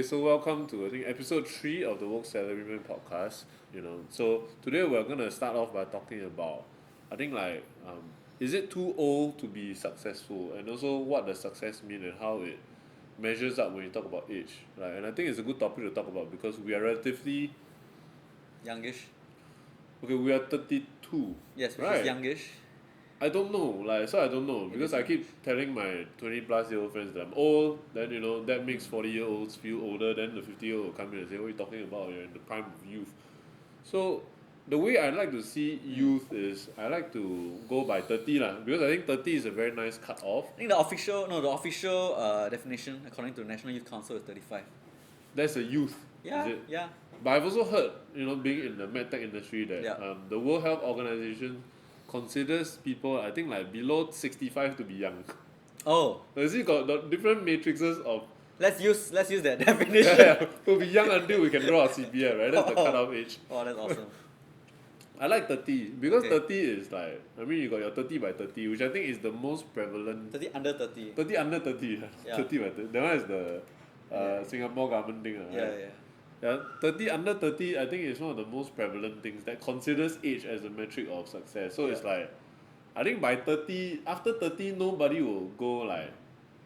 so welcome to I think episode 3 of the Salaryman podcast. So today we're gonna start off by talking about I think is it too old to be successful, and also what does success mean and how it measures up when you talk about age, right? And I think it's a good topic to talk about because we are relatively Youngish. okay. We are 32. Yes, which right? is youngish. I don't know, I don't know because I keep telling my 20+ year old friends that I'm old. Then that makes 40-year-olds feel older. Then the 50-year-old will come in and say, "What are you talking about? You're in the prime of youth." So the way I like to see youth is I like to go by 30 lah, because I think 30 is a very nice cut off. I think the official definition according to the National Youth Council is 35. That's a youth. Yeah, is it? yeah. But I've also heard, being in the medtech industry, that Yeah. the World Health Organization considers people, I think, like below 65 to be young. Oh, You see, got the different matrices of let's use that definition. we'll be young until we can draw our CPF, right? That's the cutoff age. Oh, that's awesome. I like 30 because Okay. 30 is like, you got your 30 by 30, which I think is the most prevalent. 30 under 30. 30 under 30. Yeah. 30 by 30. That one is the Yeah. Singapore government thing. Yeah, Right? yeah. Yeah, 30 under 30, I think is one of the most prevalent things that considers age as a metric of success. So it's like, I think by 30, after 30, nobody will go like,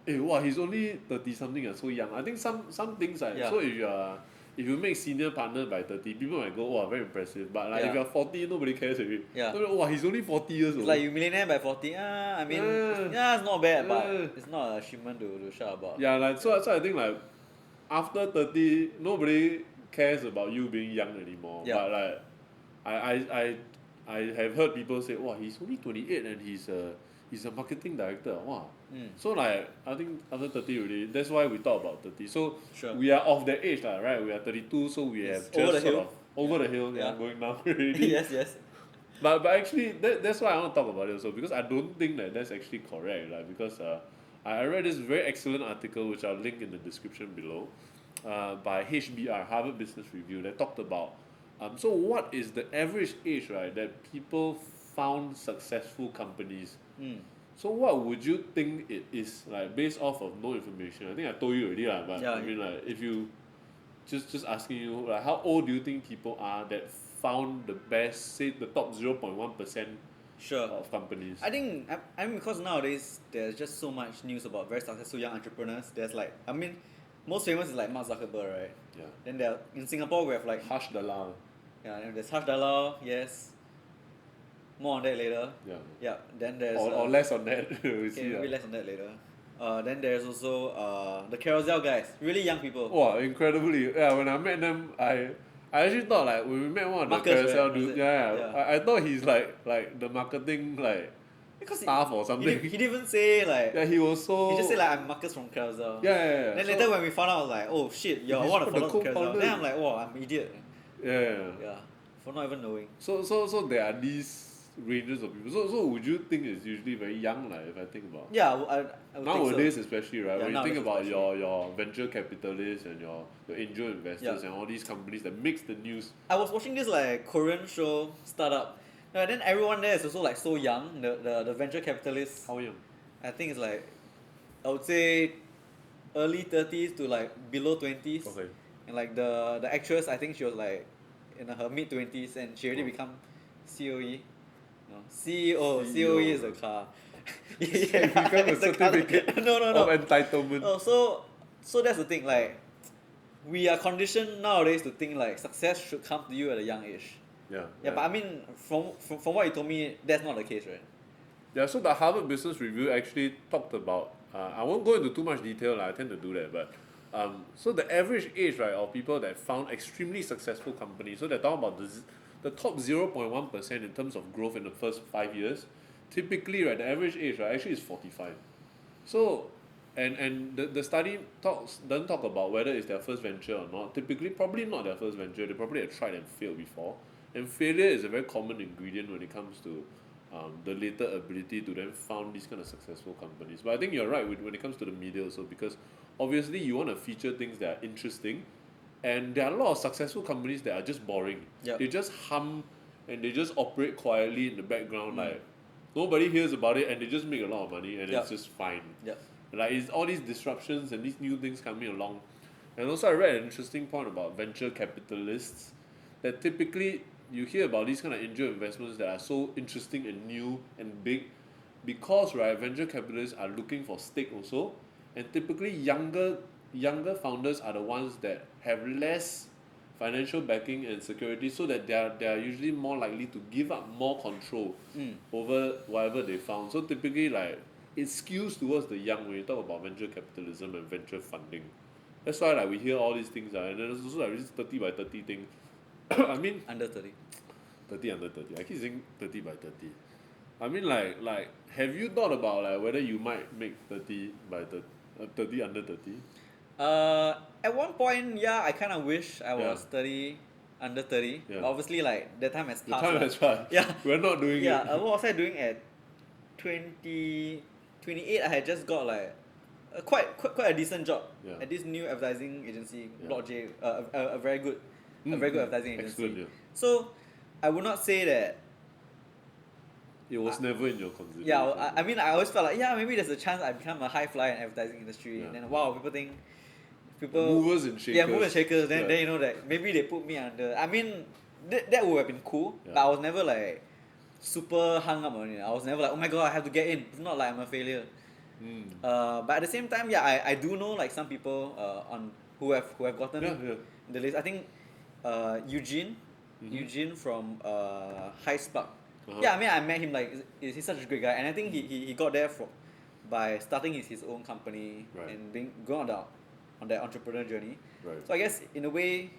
wow, he's only 30 something, so young. I think some things like, Yeah. so if you make senior partner by 30, people might go, wow, very impressive. But like if you're 40, nobody cares already. Yeah. So, wow, he's only 40 years old. It's like you millionaire by 40. I mean, it's not bad, but it's not an achievement to shout about. Yeah, like so I think like after 30, nobody cares about you being young anymore. Yeah. But like I have heard people say, wow, he's only 28 and he's a marketing director. Wow. So like I think after 30 already, that's why we talk about 30. So Sure. we are of that age, right? We are 32, so we have Over just the sort hill. of over the hill, Yeah. going down already. yes. But actually that's why I want to talk about it also, because I don't think that that's actually correct, like, because I read this very excellent article which I'll link in the description below, by HBR, Harvard Business Review, that talked about so what is the average age, right, that people found successful companies. So what would you think it is, like, based off of no information? I think I told you already lah, but Yeah. I mean, like, if you just asking you, like, how old do you think people are that found the best, say the top 0.1% Sure. of companies? I think because nowadays there's just so much news about very successful young entrepreneurs. There's like, most famous is like Mark Zuckerberg, right? Yeah. Then in Singapore we have like Harsh Dalal. then there's Harsh Dalal, yes. More on that later. Yeah. Yeah. Then there's Or less on that. we okay, see. maybe less on that later. Then there's also the Carousel guys, really young people. Wow, incredibly. Yeah, when I met them, I actually thought, like, when we met one of the Marcus, Carousel right? dudes, Was it? yeah. Yeah. I thought he's like the marketing, like, Because staff or something. he didn't even say like. Yeah, he was so. He just said like I'm Marcus from Carousel. Yeah. Then So- later when we found out, I was like, oh shit, you're He's one of the the followers of Carousel. co-founder. Then I'm like, wow, I'm an idiot. Yeah. Yeah, for not even knowing. So there are these ranges of people. So would you think it's usually very young, like, if I think about? Yeah, I would Nowadays, think especially, right? Yeah, when you think nowadays about your venture capitalists and your angel investors Yeah. and all these companies that makes the news. so. I was watching this like Korean show startup. Then everyone there is also like so young. The venture capitalists. How young? I think it's like, I would say, early 30s to like below 20s. Okay. And like the actress, I think she was like in her mid 20s and she already become COE. No, CEO. COE is a car. It become a it's the car. certificate No. of entitlement. Oh, so that's the thing. Like, we are conditioned nowadays to think like success should come to you at a young age. Yeah. Yeah, but I mean, from what you told me, that's not the case, right? Yeah, so the Harvard Business Review actually talked about, I won't go into too much detail, I tend to do that, but so the average age, right, of people that found extremely successful companies, so they're talking about the top 0.1% in terms of growth in the first 5 years, typically, right, the average age, right, actually is 45. So, and the study doesn't talk about whether it's their first venture or not. Typically, probably not their first venture, they probably have tried and failed before. And failure is a very common ingredient when it comes to the later ability to then found these kind of successful companies. But I think you're right when it comes to the media also, because obviously you want to feature things that are interesting, and there are a lot of successful companies that are just boring. Yep. They just hum and they just operate quietly in the background, like nobody hears about it, and they just make a lot of money, and Yep. it's just fine. Yep. Like, it's all these disruptions and these new things coming along, And also I read an interesting point about venture capitalists that typically you hear about these kind of angel investments that are so interesting and new and big because right venture capitalists are looking for stake also, and typically younger founders are the ones that have less financial backing and security, so that they are usually more likely to give up more control over whatever they found. So typically like it skews towards the young when you talk about venture capitalism and venture funding. That's why like we hear all these things and then there's also like this 30 by 30 thing. I mean Under 30. 30 under 30. I keep saying 30 by 30. I mean like have you thought about like whether you might make 30 by 30, 30 under 30? At one point, yeah, I kind of wish I was Yeah. 30, under 30. Yeah. But obviously, like, that time has The passed. time lah. has passed. Yeah. We're not doing Yeah, it. what was I doing at 28? I had just got like quite a decent job Yeah. at this new advertising agency, Yeah. Block J, a very good advertising agency. Excellent, yeah. So I would not say that. It was never in your consideration. Yeah, I mean, I always felt like, yeah, maybe there's a chance I become a high flyer in advertising industry. Yeah. And then wow, people movers and shakers. yeah, movers and shakers. Then, Yeah. then you know that maybe they put me under. I mean, that would have been cool. Yeah. But I was never like super hung up on it. I was never like, oh my god, I have to get in. It's not like I'm a failure. But at the same time, yeah, I do know like some people on who have gotten Yeah. the list. I think Eugene from High Spark. Uh-huh. Yeah, I mean I met him like he's such a great guy, and I think he got there by starting his own company Right. and going on that entrepreneur journey. Right. So I guess in a way,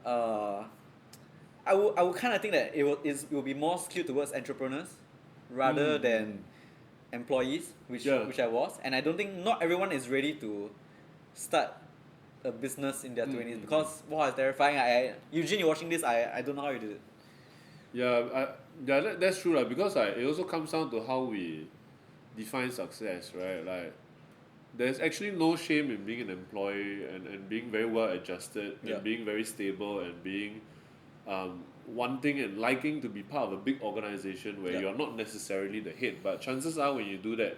I would kind of think that it will be more skewed towards entrepreneurs rather than employees, which I was, and I don't think not everyone is ready to start a business in their 20s because wow, it's terrifying. Eugene, you're watching this, I don't know how you did it. Yeah, that's true, because it also comes down to how we define success, right? Like, there's actually no shame in being an employee and being very well adjusted and being very stable and being wanting and liking to be part of a big organization where you're not necessarily the head, but chances are when you do that,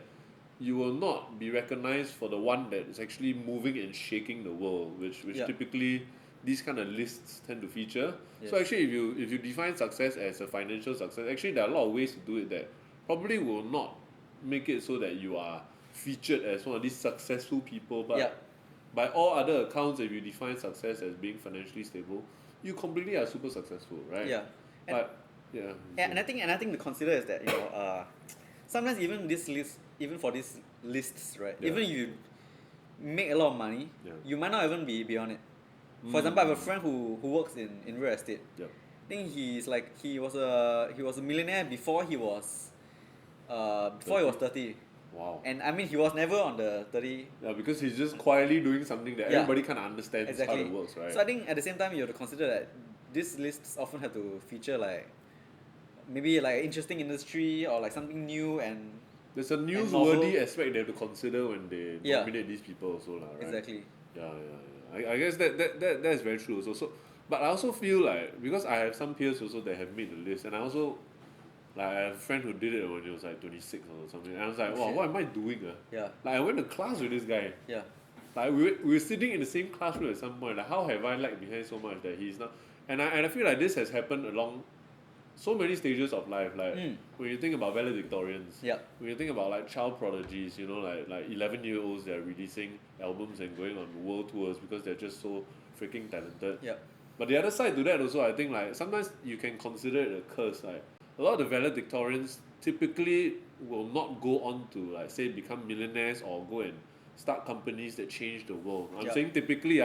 you will not be recognized for the one that is actually moving and shaking the world, which typically these kind of lists tend to feature. So actually, if you define success as a financial success, actually there are a lot of ways to do it that probably will not make it so that you are featured as one of these successful people. But by all other accounts, if you define success as being financially stable, you completely are super successful, right? Yeah. But And I think to consider is that sometimes even for these lists, right? Yeah. Even if you make a lot of money, you might not even be on it. For example, I have a friend who works in real estate. Yep. I think he was a millionaire before he was 30. Wow. And I mean he was never on the 30. Yeah, because he's just quietly doing something that everybody kind of understands how it works, right? So I think at the same time you have to consider that these lists often have to feature like maybe like interesting industry or like something new and there's a newsworthy aspect they have to consider when they nominate these people also, right? Exactly. Yeah. I guess that's very true also. So, but I also feel like because I have some peers also that have made the list, and I also like I have a friend who did it when he was like 26 or something, and I was like, wow, what am I doing? Yeah. Like I went to class with this guy. Yeah. Like we were sitting in the same classroom at some point. Like how have I lagged behind so much that he's not? And I feel like this has happened along so many stages of life. Like when you think about valedictorians, when you think about like child prodigies, like 11-year-olds that are releasing albums and going on world tours because they're just so freaking talented. But the other side to that also, I think like sometimes you can consider it a curse. Like a lot of the valedictorians typically will not go on to like say become millionaires or go and start companies that change the world. I'm saying typically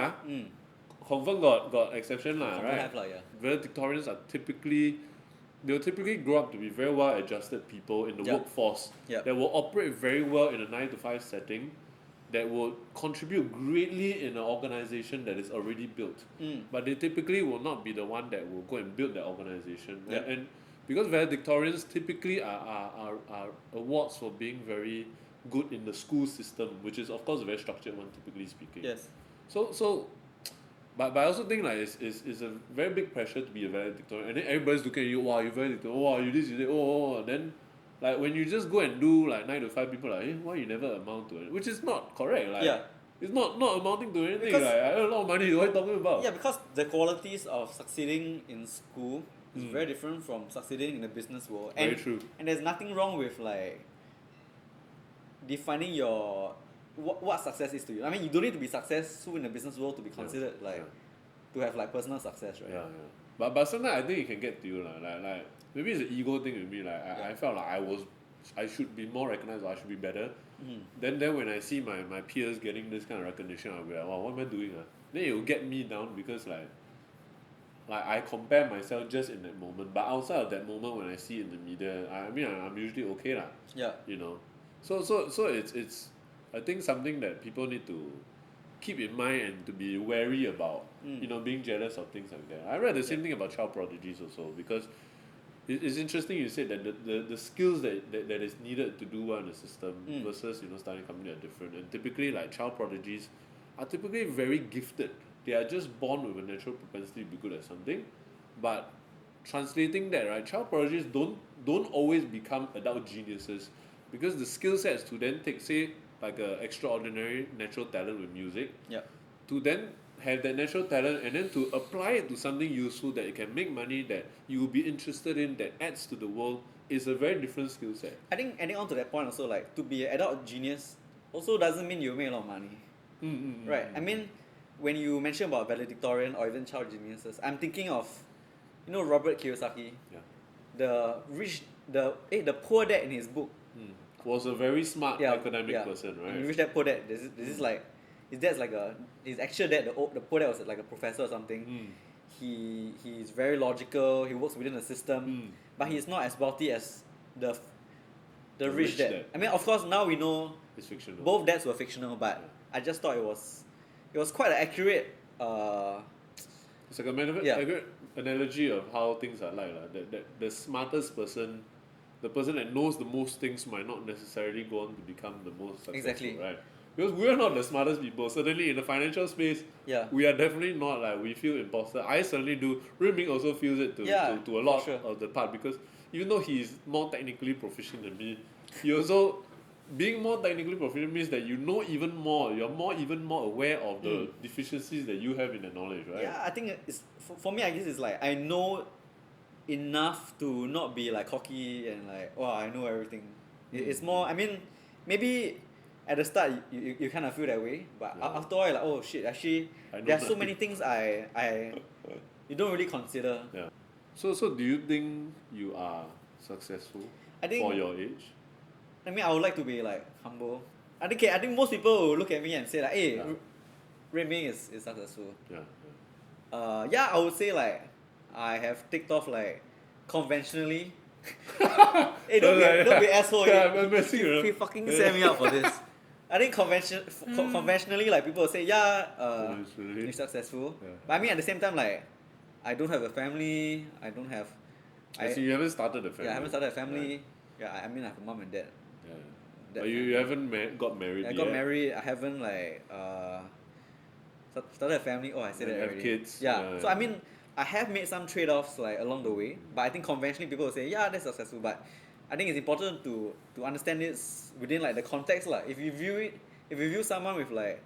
confirm got exception lah, right? Have, Valedictorians are they'll typically grow up to be very well adjusted people in the workforce that will operate very well in a 9-to-5 setting, that will contribute greatly in an organization that is already built. But they typically will not be the one that will go and build that organization. And because valedictorians typically are awards for being very good in the school system, which is of course a very structured one, typically speaking. Yes. But I also think like it's a very big pressure to be a valedictorian, and then everybody's looking at you, wow, you're valedictorian, wow, you this, you that, then like when you just go and do like 9 to 5, people are like, why you never amount to it, which is not correct. Like It's not amounting to anything. Because- Like, I earn a lot of money. What are you talking about? Yeah, because the qualities of succeeding in school is Mm. very different from succeeding in the business world. Very And true. and there's nothing wrong with like defining your what success is to you. I mean, you don't need to be successful in the business world to be considered like to have like personal success, right? Yeah, yeah. But sometimes I think it can get to you like maybe it's an ego thing with me. Like I felt like I should be more recognized or I should be better. Mm. Then when I see my peers getting this kind of recognition, I'll be like, wow, what am I doing? Then it will get me down because like I compare myself just in that moment. But outside of that moment when I see it in the media, I mean I'm usually okay lah. Yeah. You know. So it's I think something that people need to keep in mind and to be wary about, you know, being jealous of things like that. I read the same thing about child prodigies also because it's interesting you said that the skills that is needed to do well in the system versus, you know, starting a company are different. And typically like child prodigies are typically very gifted. They are just born with a natural propensity to be good at something. But translating that, right, child prodigies don't always become adult geniuses because the skill sets to then take, say, like a extraordinary natural talent with music, Yeah. to then have that natural talent and then to apply it to something useful that it can make money that you will be interested in that adds to the world is a very different skill set. I think adding on to that point also, like to be an adult genius also doesn't mean you make a lot of money. Right. I mean, when you mention about valedictorian or even child geniuses, I'm thinking of, you know, Robert Kiyosaki. Yeah. The poor dad in his book. Was a very smart academic person, In right? Rich Dad Poor Dad, this is like his dad's like his actual dad, the poor dad was like a professor or something. He's very logical, he works within the system, but he's not as wealthy as the rich dad. I mean, of course now we know It's fictional. both dads were fictional, but I just thought it was quite an accurate It's like a good analogy of how things are like. That the smartest person, the person that knows the most things might not necessarily go on to become the most successful, Exactly. right? Because we are not the smartest people. Certainly in the financial space, we are definitely not like we feel imposter. I certainly do. Ruiming also feels it to a lot for sure. of the part because even though he's more technically proficient than me, he also being more technically proficient means that you know even more. You're even more aware of the deficiencies that you have in the knowledge, right? Yeah, I think it's for me. I guess it's like I know enough to not be like cocky and like, oh, I know everything. It's more. I mean, maybe at the start you kind of feel that way, but after a while, like, oh shit, actually there are so many things I you don't really consider. Yeah. So do you think you are successful I think for your age? I mean, I would like to be like humble. I think most people will look at me and say like, hey, Ruiming is successful. Yeah. Yeah, I would say like I have ticked off like conventionally. Hey, don't be asshole. Yeah, I'm messing around. He fucking set me up for this. I think conventionally, like people will say, you're successful. Yeah. But I mean, at the same time, like I don't have a family. I don't have. So you haven't started a family. Yeah, I haven't started a family. Yeah, I mean, I have a mom and dad. Yeah. But you haven't got married yet. I got married. I haven't like started a family. Oh, I said that have already. kids. Yeah. So I mean, I have made some trade-offs like along the way. But I think conventionally people will say, yeah, that's successful. But I think it's important to understand this within like the context lah. If you view someone with like,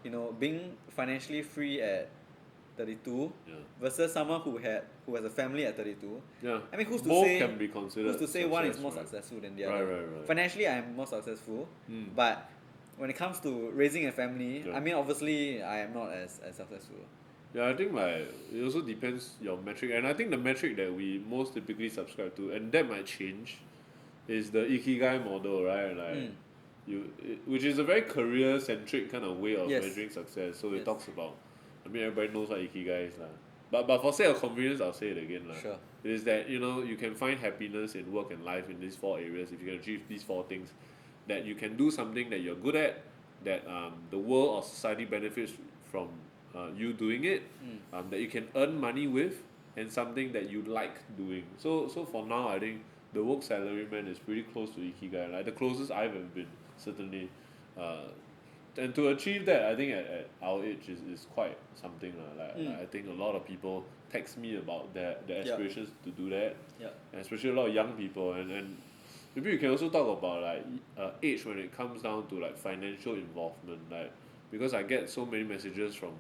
you know, being financially free at 32 versus someone who has a family at 32. Yeah. I mean, who's to Both say can be considered who's to say one is more success, successful than the other? Right. Financially, I'm more successful, but when it comes to raising a family, I mean, obviously, I am not as successful. Yeah, I think like it also depends your metric, and I think the metric that we most typically subscribe to, and that might change, is the Ikigai model, right? Like which is a very career-centric kind of way of measuring success. So it talks about, I mean, everybody knows what Ikigai is lah. But for sake of convenience, I'll say it again lah. Sure. It is that, you know, you can find happiness in work and life in these 4 areas if you can achieve these 4 things. That you can do something that you're good at, that the world or society benefits from you doing it, that you can earn money with, and something that you like doing. So for now, I think the work salaryman is pretty close to Ikigai, like the closest I've ever been, certainly. And to achieve that, I think at our age is quite something. Like I think a lot of people text me about their aspirations to do that, and especially a lot of young people. And maybe you can also talk about like age when it comes down to like financial involvement. Like because I get so many messages from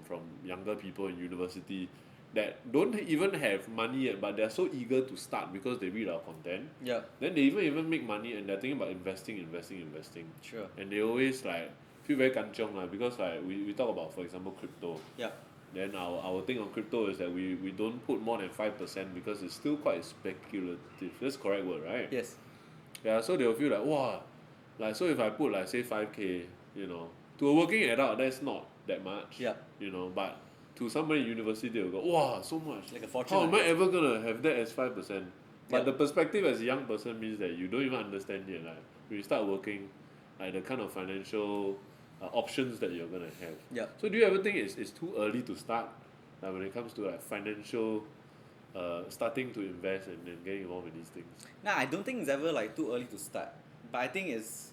younger people in university that don't even have money yet, but they're so eager to start because they read our content. Yeah. Then they even make money and they're thinking about investing. Sure. And they always like feel very kanchiong because like we talk about, for example, crypto. Yeah. Then our thing on crypto is that we don't put more than 5% because it's still quite speculative. That's the correct word, right? Yes. Yeah, so they'll feel like, wow, like so if I put like say 5K, to a working adult that's not that much. Yeah. But to somebody in university they'll go, wow, so much. Like a fortune. How am I ever gonna have that as 5%? But Yeah. the perspective as a young person means that you don't even understand yet. Like when you start working, like the kind of financial options that you're gonna have. Yeah. So do you ever think it's too early to start? Like when it comes to like financial, starting to invest and then getting involved in these things. Nah, I don't think it's ever like too early to start. But I think it's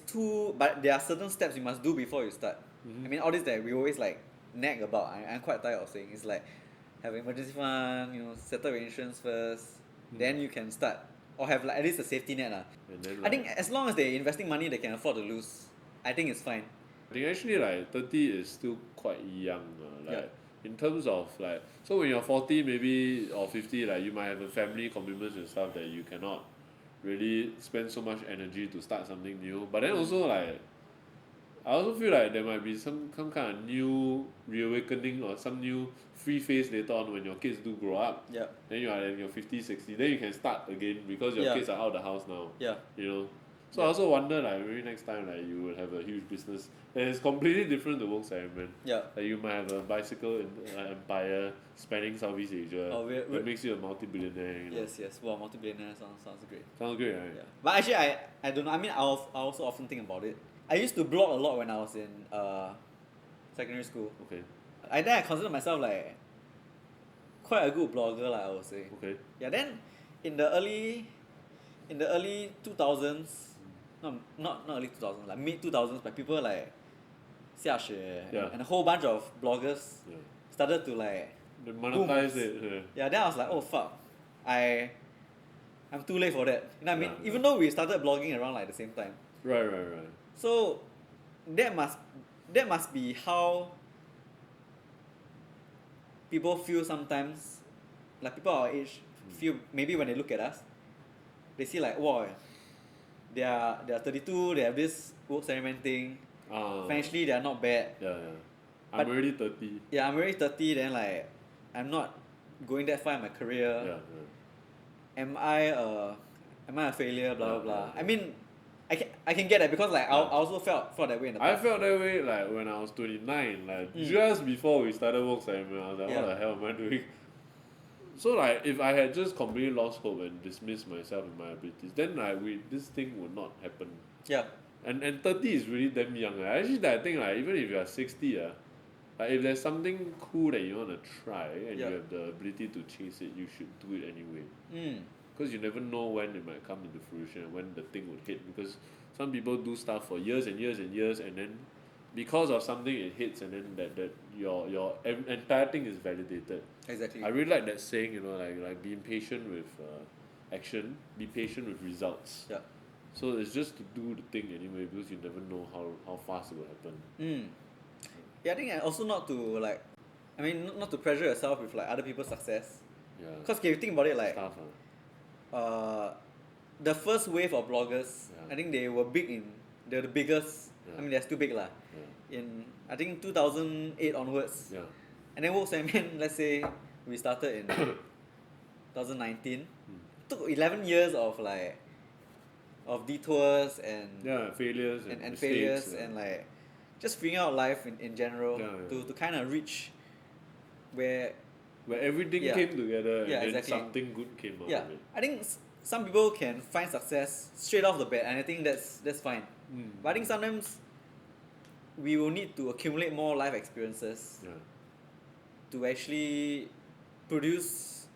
too. But there are certain steps you must do before you start. Mm-hmm. I mean, all this that we always like nag about. I'm quite tired of saying. It's like have emergency fund. Settle your insurance first. Then you can start, or have like at least a safety net lah. And then, I think as long as they're investing money they can afford to lose, I think it's fine. I think actually like 30 is still quite young. Like Yeah. in terms of like, so when you're 40 maybe or 50, like you might have a family commitments and stuff that you cannot really spend so much energy to start something new. But then also like, I also feel like there might be some kind of new reawakening or some new free phase later on when your kids do grow up. Yeah. Then you are in your 50, 60, then you can start again because your Yeah. kids are out of the house now. Yeah. So I also wonder like maybe next time like you will have a huge business and it's completely different to work Salaryman. Yeah. Like you might have a bicycle empire spanning Southeast Asia Oh, that makes you a multi-billionaire. Yes. Wow, multi-billionaire sounds great. Sounds great, right? Yeah. But actually, I don't know. I mean, I also often think about it. I used to blog a lot when I was in secondary school. Okay. Then I consider myself like quite a good blogger, like, I would say. Okay. Yeah. Then in the early 2000s, not early 2000s, like mid 2000s, but people like Xiaxue Yeah. and a whole bunch of bloggers Yeah. started to like They monetize it. Yeah. yeah. Then I was like, oh fuck, I'm too late for that. You know what I mean? Yeah. Even though we started blogging around like the same time. Right. So that must be how people feel sometimes. Like people our age feel maybe when they look at us, they see like, wow, they are 32, they have this work Salaryman thing. Financially they are not bad. Yeah. I'm But- already 30. Yeah, I'm already 30, then like I'm not going that far in my career. Yeah. Am I a failure? Blah blah Yeah, blah. yeah. I mean, I can get that because like I also felt that way in the I past. felt that way like when I was 29, like just before we started work Salaryman, I was like, Yeah. what the hell am I doing? So like if I had just completely lost hope and dismissed myself and my abilities, then like this thing would not happen. Yeah. And 30 is really damn young. Actually, I think like even if you are 60, like if there's something cool that you want to try and Yeah. you have the ability to chase it, you should do it anyway. Mm. Because you never know when it might come into fruition and when the thing would hit. Because some people do stuff for years and years and years, and then because of something it hits, and then that your entire thing is validated. Exactly. I really like that saying, like be impatient with action, be patient with results. Yeah. So it's just to do the thing anyway because you never know how fast it will happen. Mm. Yeah, I think also not to like, I mean not to pressure yourself with like other people's success. Yeah. Because if you think about it, like Stuff, the first wave of bloggers, Yeah. I think they're the biggest. Yeah. I mean, they're still big lah. Yeah. In I think 2008 onwards, Yeah. and then Salaryman, let's say we started in 2019. Took 11 years of like of detours and Yeah, failures and, and mistakes, failures and like just figuring out life in general Yeah, yeah. to kind of reach where where everything Yeah. came together and Yeah, then exactly. something good came out yeah. of it. I think some people can find success straight off the bat, and I think that's fine. But I think sometimes we will need to accumulate more life experiences Yeah. to actually produce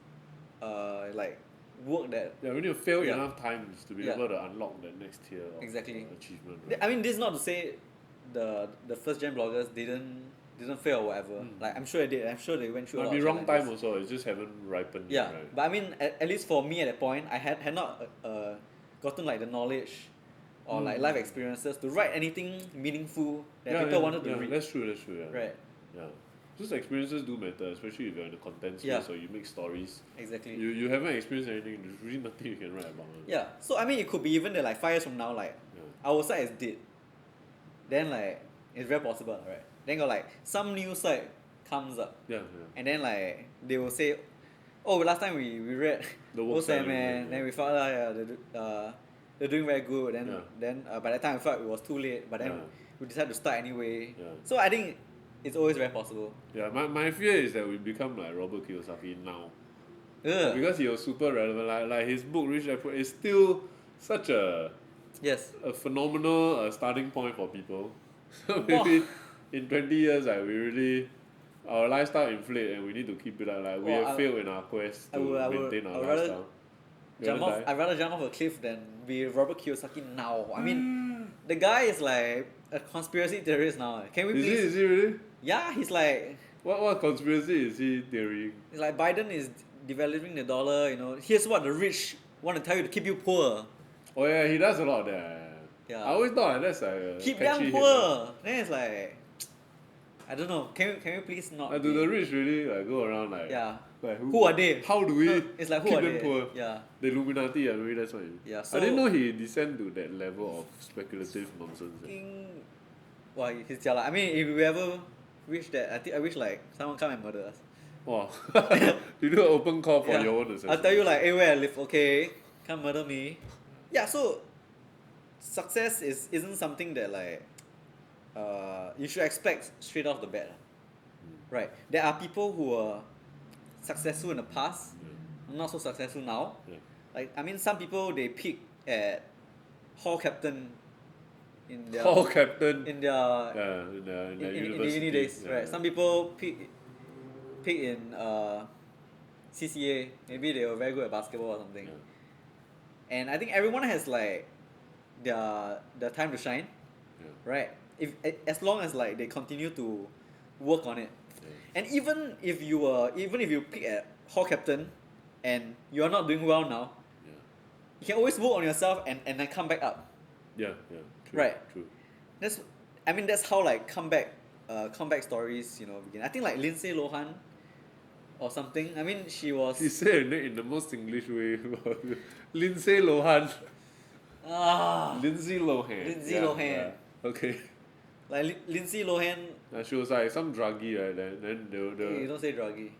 like work that Yeah, we need to fail Yeah. enough times to be Yeah. able to unlock the next tier of Exactly. achievement. Right? I mean, this is not to say the first gen bloggers didn't fail or whatever. Like I'm sure they did. I'm sure they went through a Might lot be of wrong time challenges. also. It just haven't ripened. Yeah, Right? but I mean, at least for me at that point, I had not gotten like the knowledge or like life experiences to write anything meaningful that people wanted to read. That's true, yeah. Right. Yeah. Just experiences do matter, especially if you're in the content space or you make stories. Exactly. You haven't experienced anything, there's really nothing you can write about. Yeah. So I mean it could be even that like 5 years from now, like our site is dead. Then like it's very possible, right? Then got like some new site comes up. Yeah. And then like they will say, oh, last time we read The work Salaryman, then we felt they're doing very good. Then by that time we felt it was too late, but then we decided to start anyway. Yeah. So I think it's always very possible. Yeah, my fear is that we become like Robert Kiyosaki now. Ugh. Because he was super relevant. Like his book Rich Dad Poor is still such a phenomenal starting point for people. So maybe in 20 years our lifestyle inflate and we need to keep it up. Like we have failed in our quest to maintain our lifestyle. I'd rather jump off a cliff than be Robert Kiyosaki now. I mean, the guy is like a conspiracy theorist now. Can we please? Is he really? Yeah, he's like. What conspiracy is he theorying? It's like Biden is devaluing the dollar. You know, here's what the rich want to tell you to keep you poor. Oh yeah, he does a lot of that. Yeah. I always thought that's like a keep them poor. Then it's like, I don't know. Can we please not? Do the rich really like go around like? Yeah. Like who are they? How do we it's like, who keep are them they? poor? Yeah. The Illuminati, maybe that's what you. Yeah. So I didn't know he descend to that level of speculative nonsense. Wow, he's jialat. I mean, if we ever reach that, I wish like someone come and murder us. Wow. You do an open call for your own assessment. I'll tell you like, hey, where I live, okay? Come murder me. Yeah, so success isn't something that like you should expect straight off the bat. Right. There are people who are successful in the past, not so successful now. Like I mean some people they peak at hall captain in their in the uni days. Right. Some people peak in CCA. Maybe they were very good at basketball or something. And I think everyone has like their time to shine. Right? If as long as like they continue to work on it. And even if you pick at hall captain and you are not doing well now, you can always work on yourself and then come back up. True, right. True. That's how like comeback stories, you know, begin. I think like Lindsay Lohan or something. I mean she was. She said it in the most English way. Lindsay Lohan. Lindsay Lohan. Lindsay Lohan. Okay. Like Lindsay Lohan. She was like some druggie, right? Then You don't say druggie.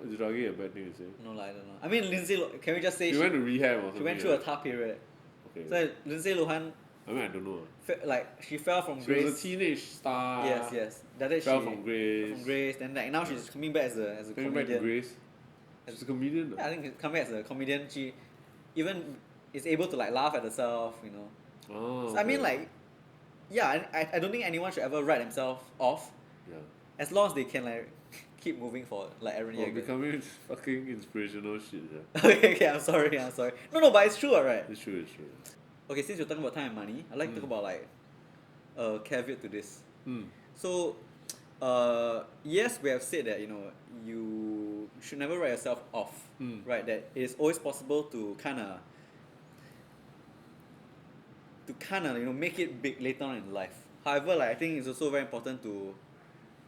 Is druggie a bad thing to say? No, I don't know. I mean Lindsay. Can we just say she went to rehab or something? She went through a tough period. Okay. So Lindsay Lohan. I mean I don't know. Like she fell from She grace. was a teenage star. Yes. That fell from grace. Then like now she's coming back as a comedian. Back to grace. She's a comedian. Yeah, I think coming back as a comedian, she even is able to like laugh at herself, you know. Oh. So I mean like, yeah, I don't think anyone should ever write themselves off. Yeah. As long as they can like keep moving forward, like Aaron Yeager. Becoming fucking inspirational shit. Yeah. okay, I'm sorry. No, but it's true, right? It's true. Okay, since you're talking about time and money, I'd like to talk about like a caveat to this. So, yes, we have said that, you know, you should never write yourself off, right? That it is always possible to kind of you know make it big later on in life. However, like I think it's also very important to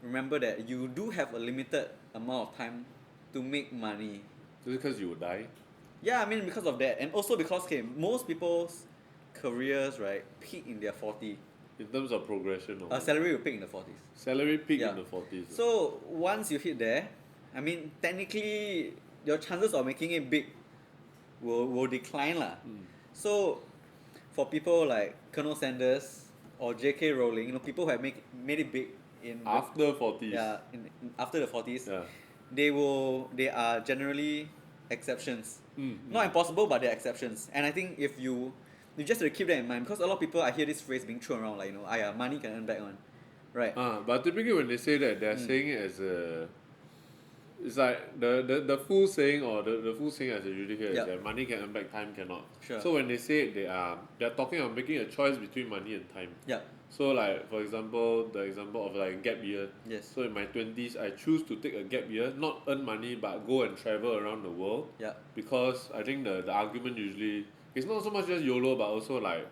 remember that you do have a limited amount of time to make money. Just because you will die? Yeah, I mean because of that, and also because most people's careers, right, peak in their 40s. In terms of progression, salary will peak in the 40s. Salary peak in the 40s. So once you hit there, I mean technically your chances of making it big will decline lah. So for people like Colonel Sanders or J.K. Rowling, you know, people who have made it big in after 40s. Yeah, after the 40s. Yeah. They are generally exceptions. Not impossible, but they're exceptions. And I think if you just have to keep that in mind, because a lot of people, I hear this phrase being thrown around, like, you know, money can earn back on. Right. But typically when they say that, they're saying it as a... It's like the full saying, or the full saying as a usually here is that money can earn back, time cannot. Sure. So when they say it, they're talking about making a choice between money and time. Yeah. So like, for example, the example of like gap year. Yes. So in my 20s, I choose to take a gap year, not earn money, but go and travel around the world. Yeah. Because I think the argument usually, it's not so much just YOLO, but also like,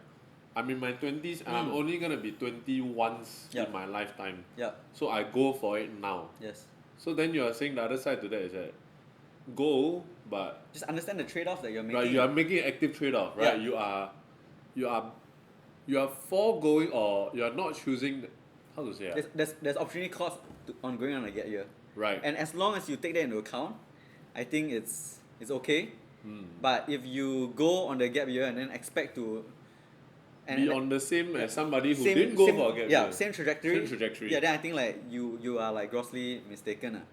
I'm in my 20s and I'm only gonna be 20 once in my lifetime. Yeah. So I go for it now. Yes. So then you are saying the other side to that is that go, but Just understand the trade-off that you're making. right, you are making an active trade-off, right? Yeah. You are foregoing or you are not choosing. How to say There's opportunity cost on going on a gap year. Right. And as long as you take that into account, I think it's okay. But if you go on the gap year and then expect to be on the same as somebody who didn't go for a gap year. Same trajectory. Same trajectory. Yeah, then I think like you are like grossly mistaken. Ah.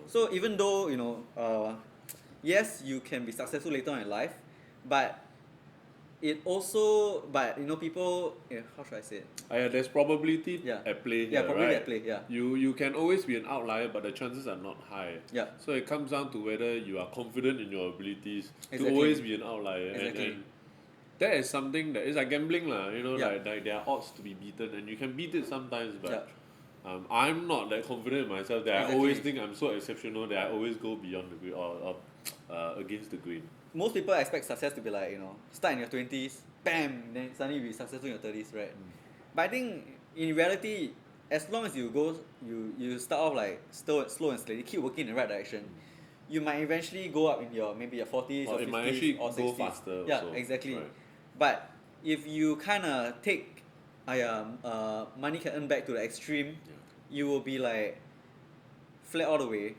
So even though, yes, you can be successful later on in life, but people, how should I say it? There's probability at play here, Yeah, probability right? at play, yeah. You can always be an outlier, but the chances are not high. Yeah. So it comes down to whether you are confident in your abilities to Exactly. always be an outlier. Exactly. And that is something that is like gambling, Yeah. like there are odds to be beaten, and you can beat it sometimes, but I'm not that confident in myself that I always think I'm so exceptional that I always go beyond the grain or against the grain. Most people expect success to be like, start in your 20s, bam, then suddenly be successful in your 30s, right? But I think in reality, as long as you start off like slow and steady, keep working in the right direction, you might eventually go up in maybe your 40s or 50s it might actually or 60s. go faster. Yeah, also, exactly. Right. But if you kind of take money can earn back to the extreme, you will be like flat all the way.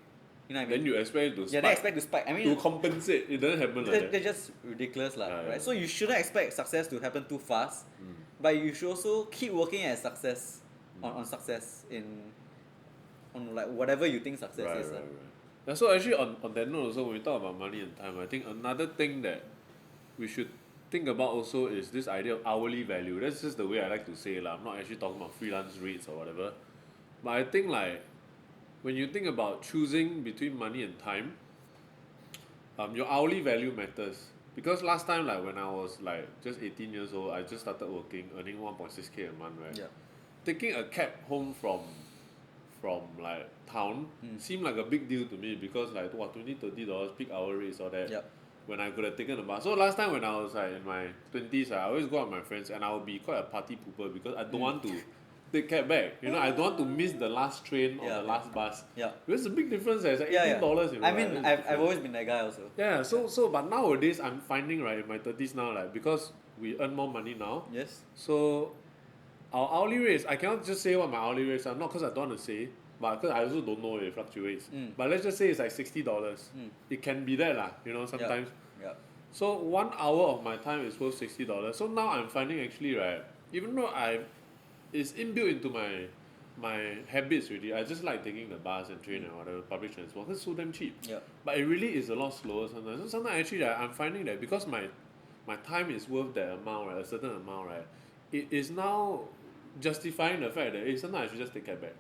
You know what I mean? Then you expect it to spike. Yeah, they expect to spike. I mean, to compensate, it doesn't happen like that. they're just ridiculous, right? Yeah. So you shouldn't expect success to happen too fast, but you should also keep working at success on success on like whatever you think success is. Right. Yeah, so actually on that note also, when we talk about money and time, I think another thing that we should think about also is this idea of hourly value. That's just the way I like to say it. I'm not actually talking about freelance rates or whatever. But I think like when you think about choosing between money and time, your hourly value matters. Because last time, like when I was like just 18 years old, I just started working, earning 1.6k a month, right? Yeah. Taking a cab home from like town seemed like a big deal to me because like $20-30 peak hour rates or that. Yep. When I could have taken a bus. So last time when I was like in my 20s, I always go out with my friends and I would be quite a party pooper because I don't want to take cab back. I don't want to miss the last train or the last bus. Yeah. There's a big difference. It's like $18. I mean, I've always been that guy also. Yeah. So but nowadays I'm finding right in my 30s now, like because we earn more money now. Yes. So our hourly rates, I cannot just say what my hourly rates are, not because I don't want to say, but because I also don't know if it fluctuates. But let's just say it's like $60. It can be that sometimes. Yeah. So 1 hour of my time is worth $60. So now I'm finding actually right, even though it's inbuilt into my habits really. I just like taking the bus and train and whatever public transport because it's so damn cheap. Yeah. But it really is a lot slower sometimes. So sometimes actually I'm finding that because my time is worth that amount, right, a certain amount, right, it is now justifying the fact that sometimes I should just take cab back.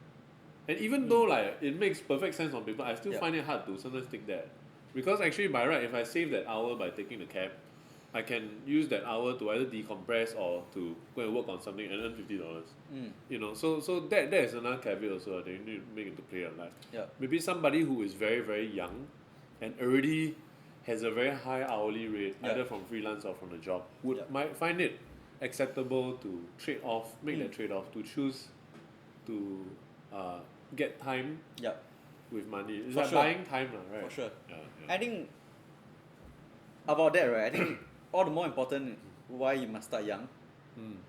And even though like it makes perfect sense on paper, I still find it hard to sometimes take that. Because actually by right, if I save that hour by taking the cab, I can use that hour to either decompress or to go and work on something and earn $50. So that is another caveat also that you need to make into play on life. Yeah. Maybe somebody who is very, very young and already has a very high hourly rate, either from freelance or from the job, might find it acceptable to make that trade off, to choose to get time with money. It's like buying time, right? For sure. Yeah. I think about that, right? I think all the more important why you must start young.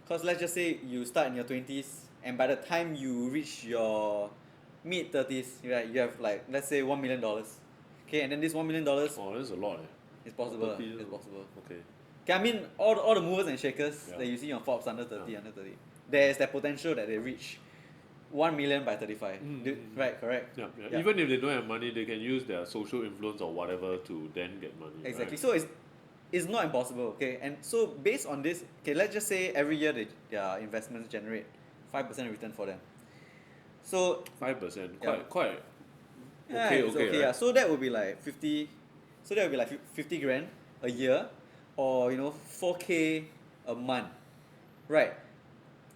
Because let's just say you start in your 20s and by the time you reach your mid-30s, right, you have like, let's say $1 million. Okay, and then this $1 million... Oh, that's a lot. It's possible. 30, It's possible. Okay. I mean, all the movers and shakers that you see on Forbes under 30, there's that potential that they reach 1 million by 35. Right, correct? Yeah. Even if they don't have money, they can use their social influence or whatever to then get money. Exactly. Right? So it's not impossible, okay? And so based on this, okay, let's just say every year their investments generate 5% return for them. So 5%, quite okay, right? yeah. So that would be like 50. So that would be like 50 grand a year, or 4K a month, right?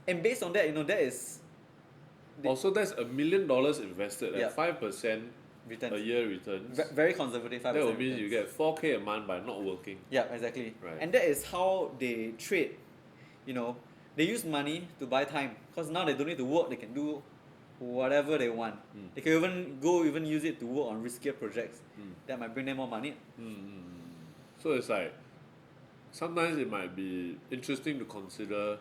And based on that, that is. Also, that's $1 million invested at 5% returns. a year returns. Very conservative 5%. That would mean you get 4K a month by not working. Yeah, exactly. Right. And that is how they trade, they use money to buy time. Because now they don't need to work, they can do whatever they want. They can even use it to work on riskier projects that might bring them more money. So it's like sometimes it might be interesting to consider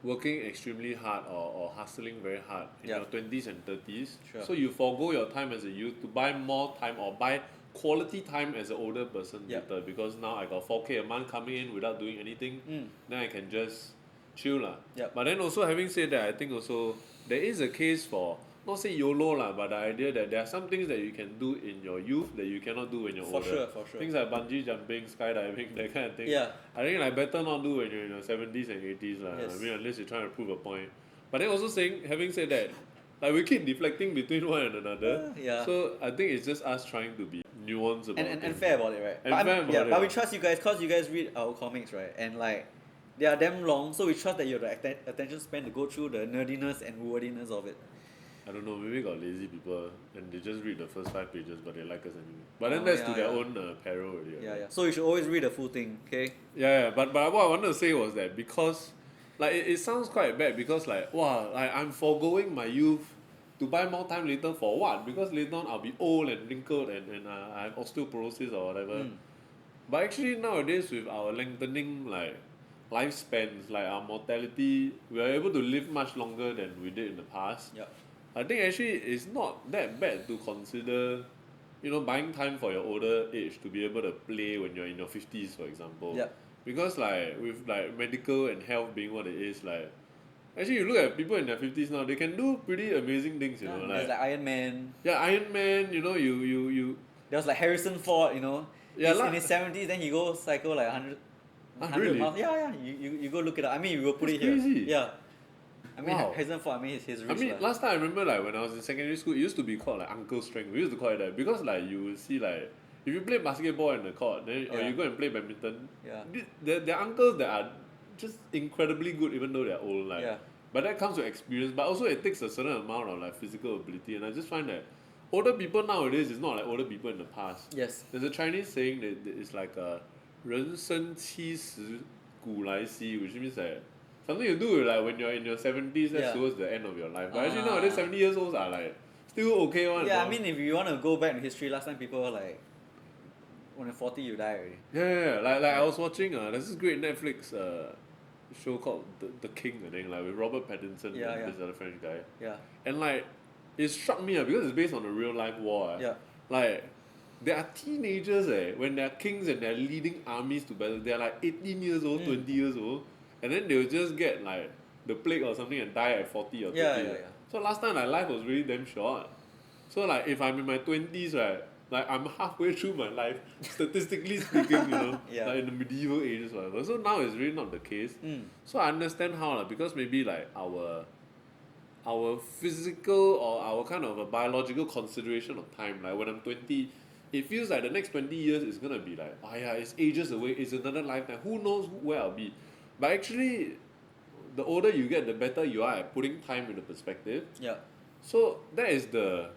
working extremely hard or hustling very hard in your 20s and 30s. Sure. So you forego your time as a youth to buy more time or buy quality time as an older person later, because now I got 4K a month coming in without doing anything. Then I can just chill lah. But then also, having said that, I think also there is a case for, not say YOLO lah, but the idea that there are some things that you can do in your youth that you cannot do when you're older. For sure. Things like bungee jumping, skydiving, that kind of thing. Yeah. I think like better not do when you're in your 70s and 80s lah. Yes. I mean, unless you're trying to prove a point. But then also having said that, like we keep deflecting between one and another. So I think it's just us trying to be nuanced about it. And fair about it, right? But we trust you guys because you guys read our comics, right? And like, they are damn long, so we trust that you have the attention span to go through the nerdiness and wordiness of it. I don't know, maybe got lazy people and they just read the first 5 pages but they like us anyway. But then that's to their own peril already. So you should always read the full thing, okay? But what I wanted to say was that because, like, it sounds quite bad because like, wow, like I'm foregoing my youth to buy more time later for what? Because later on I'll be old and wrinkled and I have osteoporosis or whatever. But actually nowadays with our lengthening like lifespans, like our mortality, we are able to live much longer than we did in the past. I think actually it's not that bad to consider, buying time for your older age to be able to play when you're in your 50s, for example. Because like with like medical and health being what it is, like actually you look at people in their 50s now, they can do pretty amazing things, you know. There's like Iron Man. Iron Man, you there was like Harrison Ford, in his 70s, then he goes cycle like 100 really? miles. You go look it up. I mean, we will put That's it here. crazy. I mean, Harrison Ford, he's rich. I mean, last time I remember like when I was in secondary school, it used to be called like uncle strength. We used to call it that because like you would see like if you play basketball in the court, then or you go and play badminton, there are uncles that are just incredibly good even though they're old. But that comes with experience. But also it takes a certain amount of like physical ability, and I just find that older people nowadays is not like older people in the past. There's a Chinese saying that it's like a 人生70古来稀, which means that something you do like when you're in your 70s, that's towards the end of your life. But actually nowadays 70 years olds are like still okay one. I mean if you want to go back in history, last time people were like when you're 40 you die already. Like I was watching there's this great Netflix show called the King, I think, like with Robert Pattinson and this other French guy. And like it struck me because it's based on a real life war. Like there are teenagers when they're kings and they're leading armies to battle. They're like 18 years old, 20 years old, and then they'll just get like the plague or something and die at 40 or 30. So last time like life was really damn short. So like if I'm in my 20s, right, like I'm halfway through my life, statistically speaking, like in the medieval ages, whatever. So now it's really not the case. So I understand how, because maybe like our physical or our kind of a biological consideration of time, like when I'm 20, it feels like the next 20 years is gonna be like, it's ages away, it's another lifetime, who knows where I'll be. But actually, the older you get, the better you are at putting time into perspective. So that is the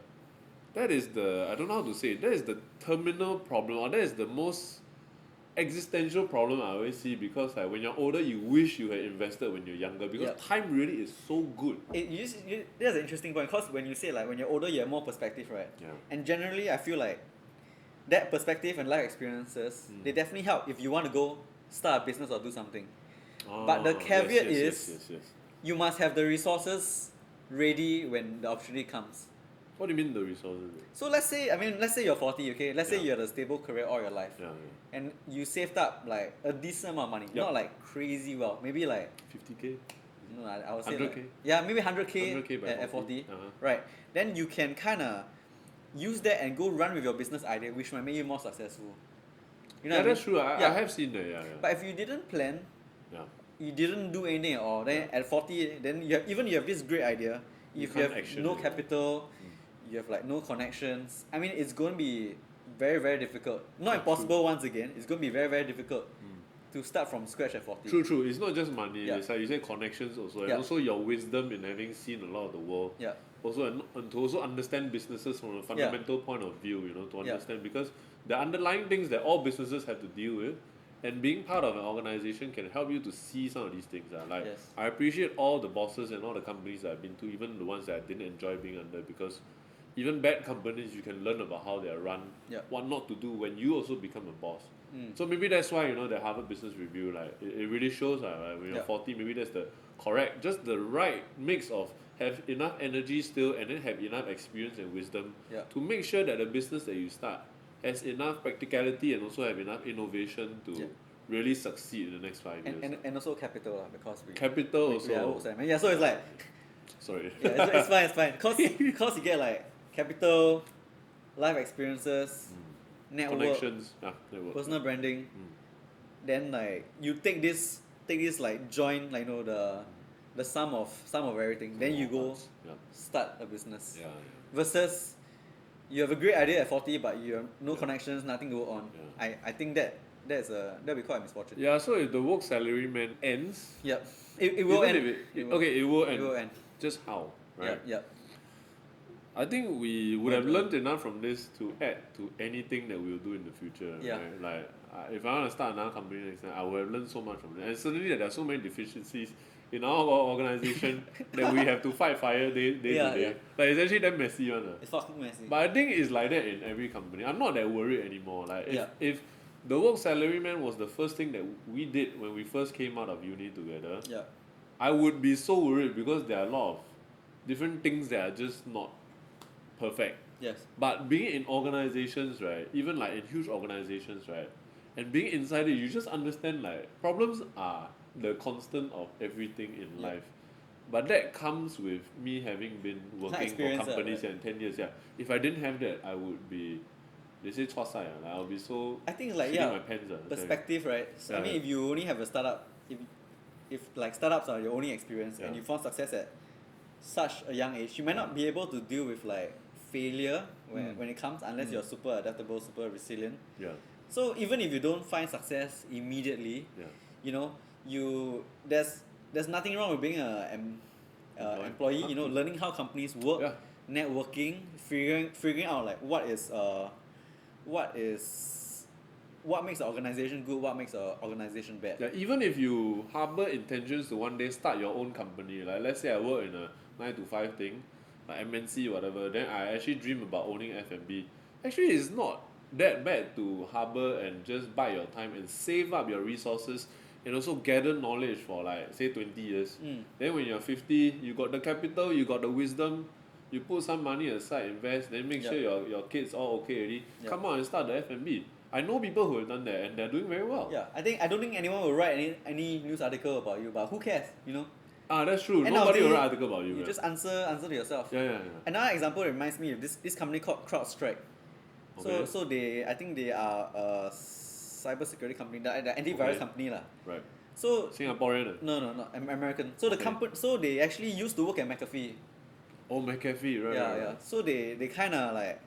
I don't know how to say it, that is the terminal problem, or that is the most existential problem I always see, because like when you're older you wish you had invested when you're younger, because time really is so good. That's an interesting point, because when you say like when you're older you have more perspective, right? And generally I feel like that perspective and life experiences, they definitely help if you want to go start a business or do something. But the caveat is you must have the resources ready when the opportunity comes. What do you mean the resources? So let's say you're 40, okay? Let's say you had a stable career all your life. And you saved up like a decent amount of money. Not like crazy well. Maybe like 50k? No, I would say 100k? Like, maybe 100k at 40. Right. Then you can kinda use that and go run with your business idea, which might make you more successful. You know what I mean? That's true. I have seen that, But if you didn't plan, you didn't do anything at all, then at 40, then you have this great idea, if you have no capital, you have like no connections, I mean it's going to be very, very difficult. Not impossible once again, it's going to be very, very difficult to start from scratch at 40. True. It's not just money, it's like you say connections also, and also your wisdom in having seen a lot of the world. Also, and to also understand businesses from a fundamental point of view, to understand, because the underlying things that all businesses have to deal with And being part of an organization can help you to see some of these things. Like, Yes. I appreciate all the bosses and all the companies that I've been to, even the ones that I didn't enjoy being under, because even bad companies, you can learn about how they are run, Yep. what not to do when you also become a boss. Mm. So maybe that's why, the Harvard Business Review, like, it really shows, like, when you're Yep. 40, maybe that's the correct, just the right mix of have enough energy still and then have enough experience and wisdom Yep. to make sure that the business that you start has enough practicality and also have enough innovation to Yeah. really succeed in the next 5 years. And also capital, because we Capital we also. are Salaryman. Yeah, so it's like Sorry. yeah, it's fine. Cause you get like capital, life experiences, network, Connections. Network. personal branding. Then like you take this like joint, like the sum of everything. Then you go Yeah. start a business. Yeah. Versus you have a great idea at 40 but you have no connections, nothing to go on. Yeah. I think that'll be quite a misfortune. Yeah, so if the woke salaryman ends, Yep. It will even end. if it will end. It will end. Just how, right? Yep. I think we would have learned enough from this to add to anything that we will do in the future. Yeah. Right? Like, if I want to start another company next time, I would have learned so much from it. And suddenly there are so many deficiencies in our organization that we have to fight fire day to Yeah, day. yeah. Like, it's actually damn messy one. It's fucking messy. But I think it's like that in every company. I'm not that worried anymore. Like, if the work salaryman was the first thing that we did when we first came out of uni together, Yeah. I would be so worried because there are a lot of different things that are just not perfect. Yes. But being in organizations, right, even like in huge organizations, right, and being inside it, you just understand like problems are the constant of everything in life. But that comes with me having been working for experience, companies right? in 10 years. Yeah. If I didn't have that, I would be, they say chua sai, like, I'll be so I think like shitting my pants. perspective, right? So, I Yeah. mean, if you only have a startup, if like startups are your only experience and Yeah. you found success at such a young age, you might not be able to deal with like failure when it comes unless you're super adaptable, super resilient. Yeah. So even if you don't find success immediately, Yeah. There's nothing wrong with being a employee. Learning how companies work, Yeah. networking, figuring out like what makes an organization good, what makes an organization bad. Yeah, even if you harbor intentions to one day start your own company, like let's say I work in a 9 to 5 thing, like MNC whatever, then I actually dream about owning F&B. Actually, it's not that bad to harbor and just bide your time and save up your resources and also gather knowledge for like say 20 years. Then when you're 50, you got the capital, you got the wisdom, you put some money aside, invest, then make sure your kids all okay already. Come out and start the F&B. I know people who have done that and they're doing very well. Yeah, I don't think anyone will write any news article about you, but who cares, That's true. And Nobody will nowadays, write article about you. You just answer to yourself. Yeah. Another example reminds me of this company called CrowdStrike. Okay. So I think they are a cyber security company, the antivirus company lah. Right. So Singaporean. no, American. So the company, so they actually used to work at McAfee. Oh, McAfee, right. Yeah. So they kind of like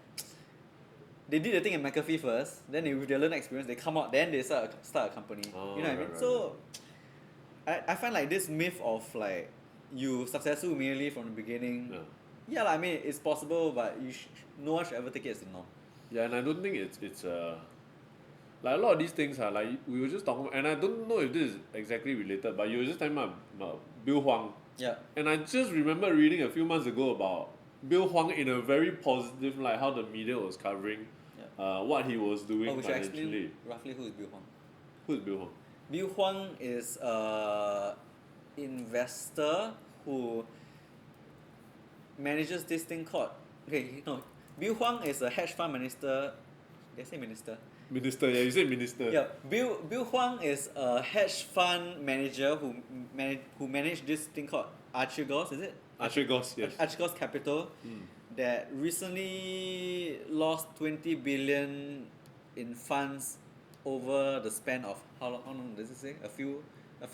they did the thing at McAfee first, then with their learning experience, they come out, then they start a company. Oh, you know what I mean? right. So I find like this myth of like you successful immediately from the beginning. Yeah, I mean it's possible, but no one should ever take it as the norm. Yeah, and I don't think it's like a lot of these things are like we were just talking about, and I don't know if this is exactly related, but you were just talking about Bill Huang. Yeah. And I just remember reading a few months ago about Bill Huang in a very positive light, how the media was covering what he was doing We should financially. explain roughly who is Bill Huang. Who is Bill Huang? Bill Huang is a investor who manages this thing called Bill Huang is a hedge fund minister. Did I say minister? Minister, yeah, you said minister. Yeah, Bill Huang is a hedge fund manager who managed this thing called Archegos, is it? Archegos, yes. Archegos Capital that recently lost 20 billion in funds over the span of how long does it say? A few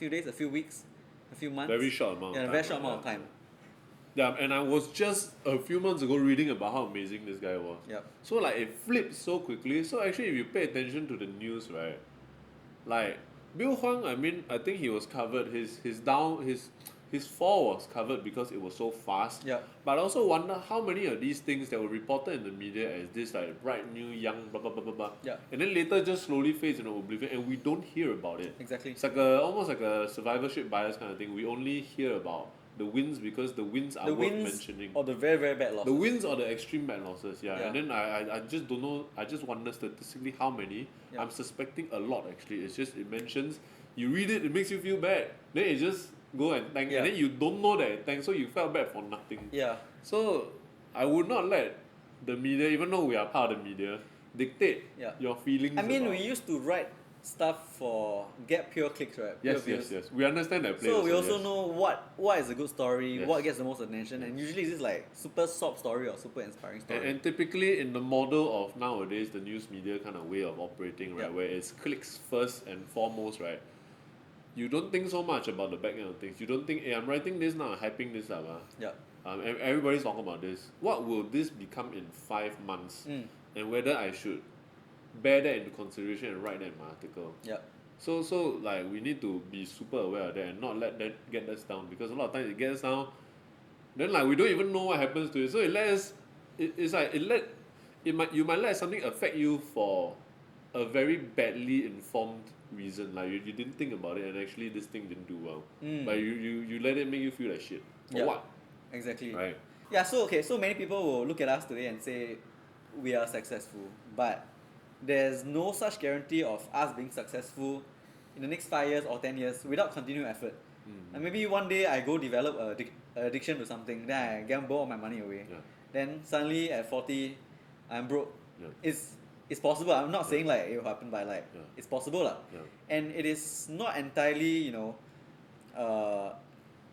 days, a few weeks, a few months. Very short amount. Yeah, a very short amount of time. Yeah, and I was just a few months ago reading about how amazing this guy was. Yep. So like it flipped so quickly. So actually, if you pay attention to the news, right, like Bill Huang, I mean, I think he was covered. His his fall was covered because it was so fast. Yeah. But I also wonder how many of these things that were reported in the media as this like bright new young blah blah blah blah blah. Yeah. And then later just slowly fades into oblivion and we don't hear about it. Exactly. It's like almost like a survivorship bias kind of thing. We only hear about the wins because the wins are The worth wins mentioning. or the very, very bad losses. The wins or the extreme bad losses, yeah. Yeah. And then I just don't know, I just wonder statistically how many. Yeah. I'm suspecting a lot actually. It's just, it mentions, you read it, it makes you feel bad. Then it just go and thank, Yeah. and then you don't know that it thanks, so you felt bad for nothing. Yeah. So I would not let the media, even though we are part of the media, dictate Yeah. your feelings. I mean, about. we used to write stuff for get pure clicks, right? Pure Yes, views. yes, yes. We understand that play. So we also yes. know what is a good story, Yes. what gets the most attention, and usually it's like super soft story or super inspiring story. And typically in the model of nowadays, the news media kind of way of operating, right, Yeah. where it's clicks first and foremost, right, you don't think so much about the back end of things. You don't think, hey, I'm writing this now, I'm hyping this up. Yeah. Everybody's talking about this. What will this become in 5 months? And whether I should bear that into consideration and write that in my article. Yeah. So like we need to be super aware of that and not let that get us down, because a lot of times it gets us down, then like we don't even know what happens to it. So it lets it's like you might let something affect you for a very badly informed reason. Like you didn't think about it and actually this thing didn't do well. But you let it make you feel like shit. For Yeah. what? Exactly. Right. Yeah, so okay, so many people will look at us today and say we are successful, but there's no such guarantee of us being successful in the next 5 years or 10 years without continued effort. And maybe one day I go develop a addiction to something, then I gamble all my money away. Yeah. Then suddenly at 40, I'm broke. Yeah. It's possible. I'm not saying like it will happen, but like Yeah. it's possible lah. Yeah. And it is not entirely,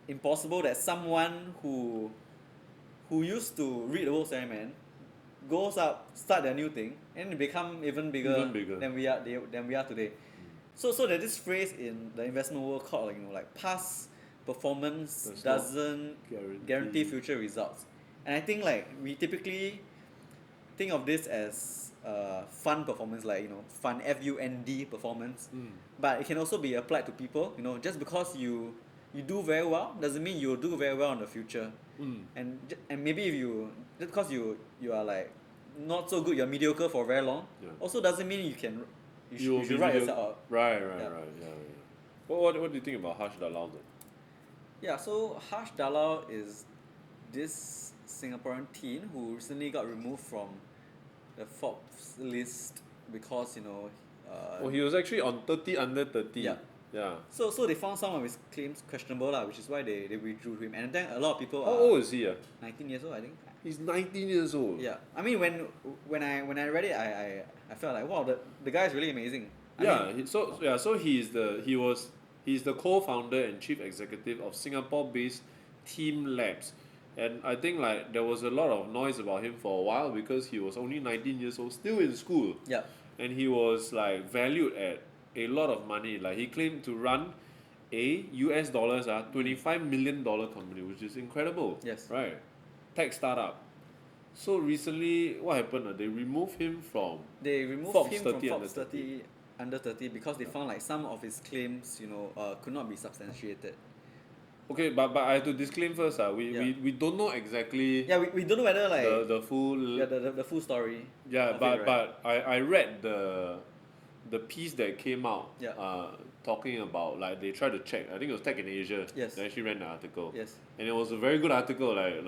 impossible that someone who used to read the whole Salaryman goes up, start their new thing, and become even bigger, Even bigger. than we are today. So there's this phrase in the investment world called like past performance Does not doesn't guarantee. guarantee future results. And I think like we typically think of this as fun performance, like fun FUND performance. But it can also be applied to people. Just because you do very well doesn't mean you'll do very well in the future. And maybe if just because you are like not so good, you're mediocre for very long. Yeah. Also doesn't mean you You'll should be write medio- yourself out. Right, Yeah. yeah. What do you think about Harsh Dalal then? Yeah, so Harsh Dalal is this Singaporean teen who recently got removed from the Forbes list because He was actually on 30 under 30. Yeah. Yeah. so they found some of his claims questionable lah, which is why they withdrew him. And then a lot of people How are old is he? 19 years old, I think. He's 19 years old. Yeah, I mean when I read it, I felt like wow, the guy is really amazing. He's the co-founder and chief executive of Singapore-based Team Labs, and I think like there was a lot of noise about him for a while because he was only 19 years old, still in school, Yeah, and he was like valued at a lot of money. Like he claimed to run a US dollars $25 million company, which is incredible. Yes. Right. Tech startup. So recently, what happened? They removed him from they removed Forbes him 30 from under Forbes 30 under 30 because they found like some of his claims could not be substantiated. Okay, but I have to disclaim first. We don't know exactly Yeah, we don't know whether like the full the full story. yeah, of but it, right? I read the piece that came out Yeah. talking about like they tried to check. I think it was Tech in Asia. Yes. They actually ran the article. Yes. And it was a very good article. Like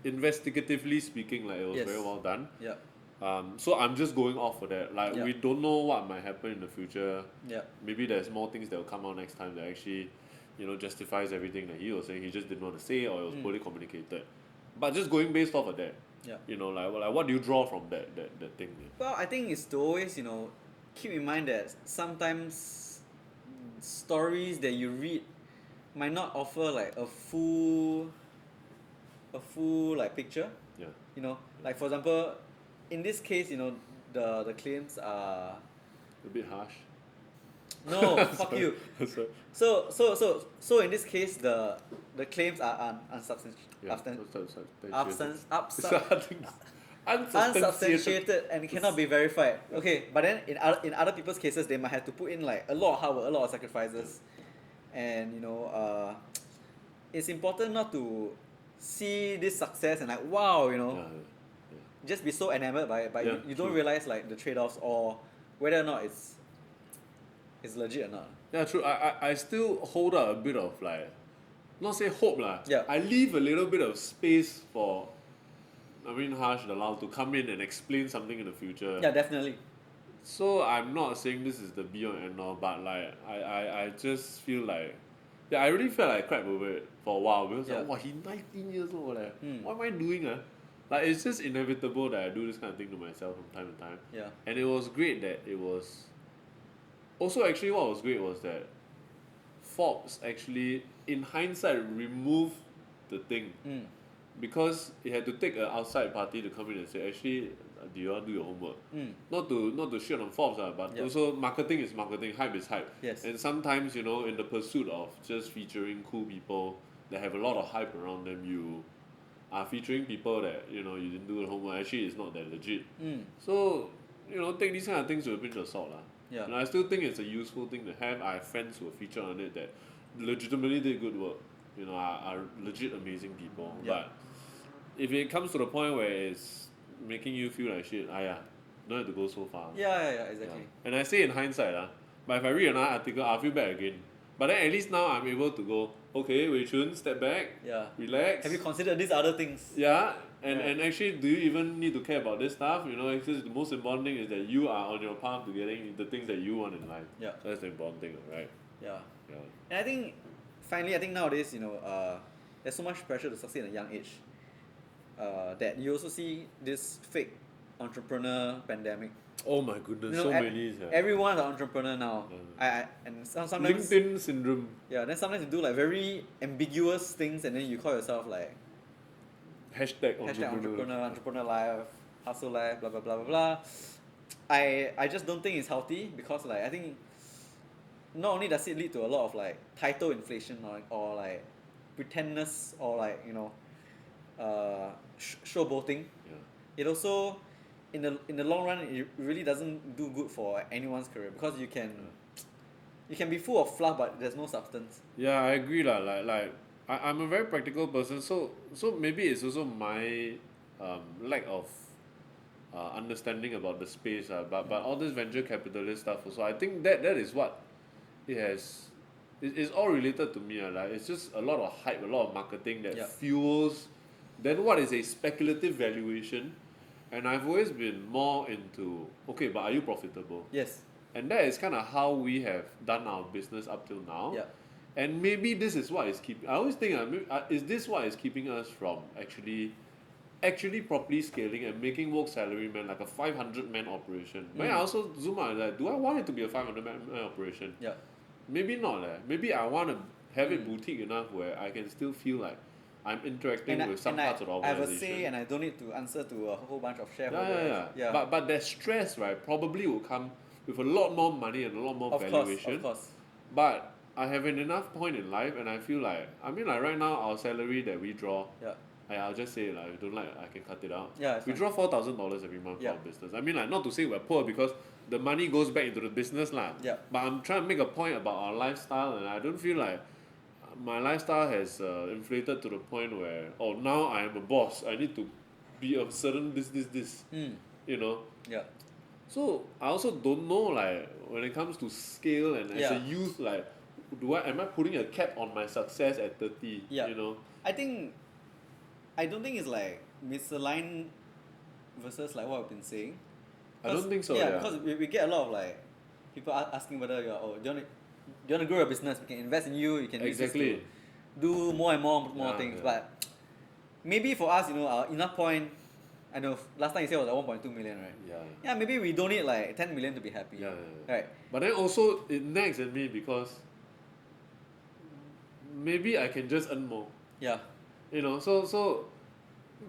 investigatively speaking, like it was Yes. very well done. Yeah. So I'm just going off of that. Like Yeah. we don't know what might happen in the future. Yeah. Maybe there's more things that will come out next time that actually, justifies everything that he was saying. He just didn't want to say or it was poorly communicated. But just going based off of that, Yeah. like what do you draw from that thing? Well, I think it's to always keep in mind that sometimes stories that you read might not offer like a full like picture. Yeah. Like for example, in this case, the claims are A bit harsh. no fuck you. So, So in this case, the claims are yeah. unsubstantiated and cannot be verified. Okay, but then in other people's cases, they might have to put in like a lot of hard work, a lot of sacrifices, and it's important not to see this success and like wow, just be so enamored by it, but you don't true. realize like the trade-offs or whether or not it's legit or not. Yeah, true. I still hold out a bit of like, not say hope lah. Yeah. I leave a little bit of space for Harsh Dalal to come in and explain something in the future. Yeah, definitely. So I'm not saying this is the be all and all, but like I just feel like, yeah, I really felt like crap over it for a while because like, wow, he's 19 years old. What am I doing? Like it's just inevitable that I do this kind of thing to myself from time to time. Yeah. And it was great that it was. Also, actually, what was great was that Forbes actually, in hindsight, removed the thing because it had to take an outside party to come in and say, actually, do you all do your homework? Not to shit on Forbes, but also marketing is marketing, hype is hype. Yes. And sometimes, in the pursuit of just featuring cool people that have a lot of hype around them, you are featuring people that, you didn't do the homework. Actually, it's not that legit. So, take these kind of things with a pinch of salt. Yeah. And I still think it's a useful thing to have. I have friends who are featured on it that legitimately did good work. Are legit amazing people. Yeah. But if it comes to the point where it's making you feel like shit, don't have to go so far. Yeah, exactly. And I say in hindsight, but if I read another article, I'll feel bad again. But then at least now I'm able to go, okay, Wei Chun, step back, relax. Have you considered these other things? Yeah, and actually, do you even need to care about this stuff? Because the most important thing is that you are on your path to getting the things that you want in life. Yeah. So that's the important thing, right? Yeah. And I think, finally, nowadays, there's so much pressure to succeed at a young age that you also see this fake entrepreneur pandemic. Oh my goodness, so many. Everyone's an entrepreneur now. And sometimes LinkedIn syndrome. Yeah, then sometimes you do like very ambiguous things and then you call yourself like Hashtag entrepreneur life, hustle life, blah blah blah blah blah. I just don't think it's healthy because like I think not only does it lead to a lot of like title inflation or like pretendness or like showboating. It also in the long run it really doesn't do good for anyone's career because you can be full of fluff but there's no substance. Yeah, I agree lah. Like I'm a very practical person, so maybe it's also my lack of understanding about the space. But all this venture capitalist stuff also, I think that is what it has. It's all related to me. Like it's just a lot of hype, a lot of marketing that fuels. Then what is a speculative valuation? And I've always been more into, okay, but are you profitable? Yes. And that is kind of how we have done our business up till now. Yeah. And maybe this is what is keeping. I always think, is this what is keeping us from actually properly scaling and making work Salaryman like a 500-man operation? But I also zoom out and like, do I want it to be a 500-man operation? Yeah. Maybe not. Maybe I want to have it boutique enough where I can still feel like I'm interacting with some parts of the organization. I have a say and I don't need to answer to a whole bunch of shareholders. Yeah. But that stress, right, probably will come with a lot more money and a lot more valuation. Of course. But I have an enough point in life and I feel like, like right now our salary that we draw, I'll just say like, if you don't like, I can cut it out. Yeah, we draw $4,000 every month for our business. Like not to say we're poor because the money goes back into the business lah. Yeah. But I'm trying to make a point about our lifestyle and I don't feel like my lifestyle has inflated to the point where now I am a boss. I need to be a certain this. Yeah. So I also don't know like when it comes to scale and as a youth like am I putting a cap on my success at 30? Yeah. I don't think it's like misaligned versus like what I've been saying. I don't think so. Yeah, because we get a lot of like people asking whether do you want to grow your business? We can invest in you. You can use this to do more and more things. But maybe for us, enough point. I know last time you said it was like 1.2 million, right? Yeah. Maybe we don't need like 10 million to be happy. Right. But then also it nags at me because maybe I can just earn more. Yeah. So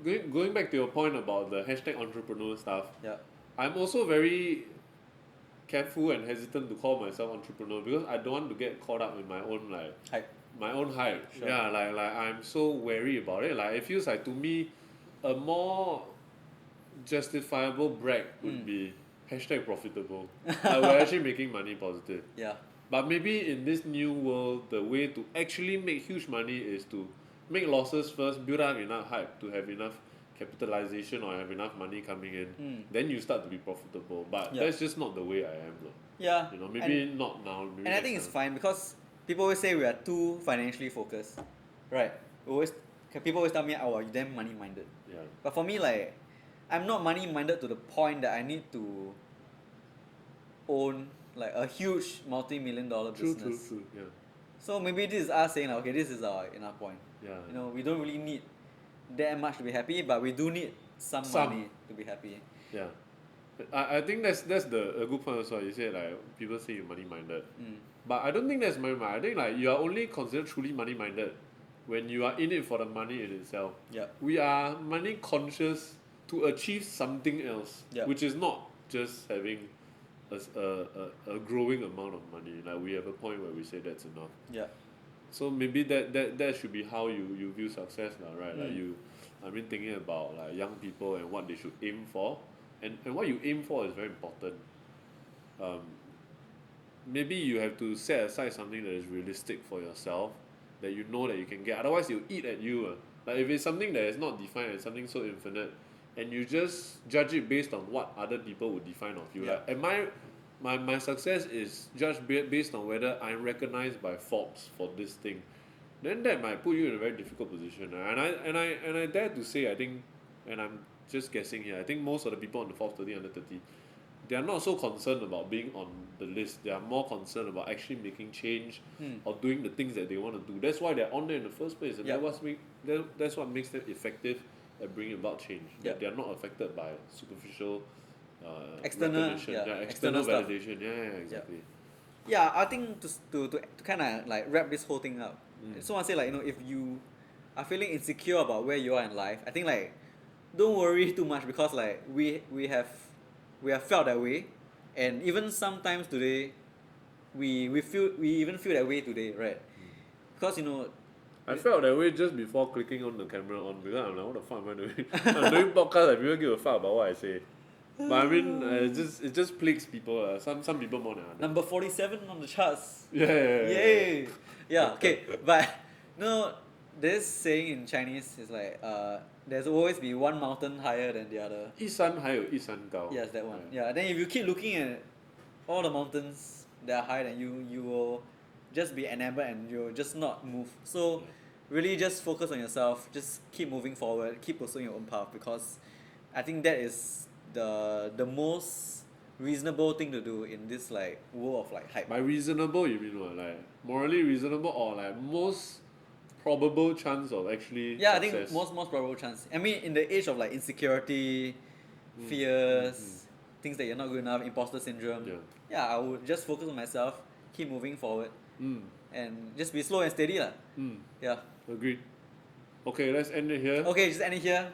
going back to your point about the hashtag entrepreneur stuff. Yeah. I'm also very careful and hesitant to call myself entrepreneur because I don't want to get caught up in my own like hype. My own hype. Sure. Yeah, like I'm so wary about it. Like it feels like to me a more justifiable brag would be hashtag profitable. Like we're actually making money positive. Yeah. But maybe in this new world, the way to actually make huge money is to make losses first, build up enough hype to have enough capitalization or have enough money coming in. Then you start to be profitable. But Yeah. that's just not the way I am, though. Yeah. You know, maybe not now. Maybe And I next think it's time. fine because people always say we are too financially focused, right? People always tell me, "Oh, you're damn money minded." Yeah. But for me, like, I'm not money minded to the point that I need to own like a huge multi-million-dollar True, business. true, true. Yeah. So maybe this is us saying, like, okay, this is our enough point. Yeah. You know, we don't really need that much to be happy, but we do need some money to be happy. Yeah. I think that's a good point also. You said like people say you're money minded. But I don't think that's money minded. I think like you are only considered truly money minded when you are in it for the money in itself. Yeah. We are money conscious to achieve something else, Yeah. which is not just having a growing amount of money. Like we have a point where we say that's enough. Yeah. So maybe that should be how you view success now, right? Like I mean thinking about like young people and what they should aim for. And what you aim for is very important. Maybe you have to set aside something that is realistic for yourself, that you know that you can get. Otherwise, it'll eat at you. Like if it's something that is not defined and something so infinite, and you just judge it based on what other people would define of you. Yeah. Like, and my success is judged based on whether I'm recognized by Forbes for this thing. Then that might put you in a very difficult position. And I dare to say, I think, and I'm just guessing here, I think most of the people on the Forbes 30 under 30, they are not so concerned about being on the list. They are more concerned about actually making change or doing the things that they want to do. That's why they're on there in the first place. And that's what makes them effective at bringing about change. That they are not affected by superficial External external stuff. validation. Yeah, exactly. Yeah, I think to kind of like wrap this whole thing up. So I say like, you know, if you are feeling insecure about where you are in life, I think like don't worry too much because like we have felt that way, and even sometimes today we even feel that way today, right? Because you know, I felt that way just before clicking on the camera on because I'm like, what the fuck am I doing? I'm doing podcast, like people give a fuck about what I say. But I mean, it just plagues people. Some people more than others. number 47 on the charts. Yeah. Yay! Yeah, okay, but no, this saying in Chinese is like there's always be one mountain higher than the other. 一山还有一山高. Yes, that one. Yeah, then if you keep looking at all the mountains that are higher than you, you will just be enamored and you'll just not move. So really just focus on yourself, just keep moving forward, keep pursuing your own path because I think that is the most reasonable thing to do in this like world of like hype. By reasonable, you mean what? Like morally reasonable or like most probable chance of actually Yeah, success? I think most probable chance. I mean, in the age of like insecurity, fears, things that you're not good enough, imposter syndrome. Yeah, I would just focus on myself, keep moving forward, and just be slow and steady lah. Yeah. Agreed. Okay, let's end it here. Okay, just end it here.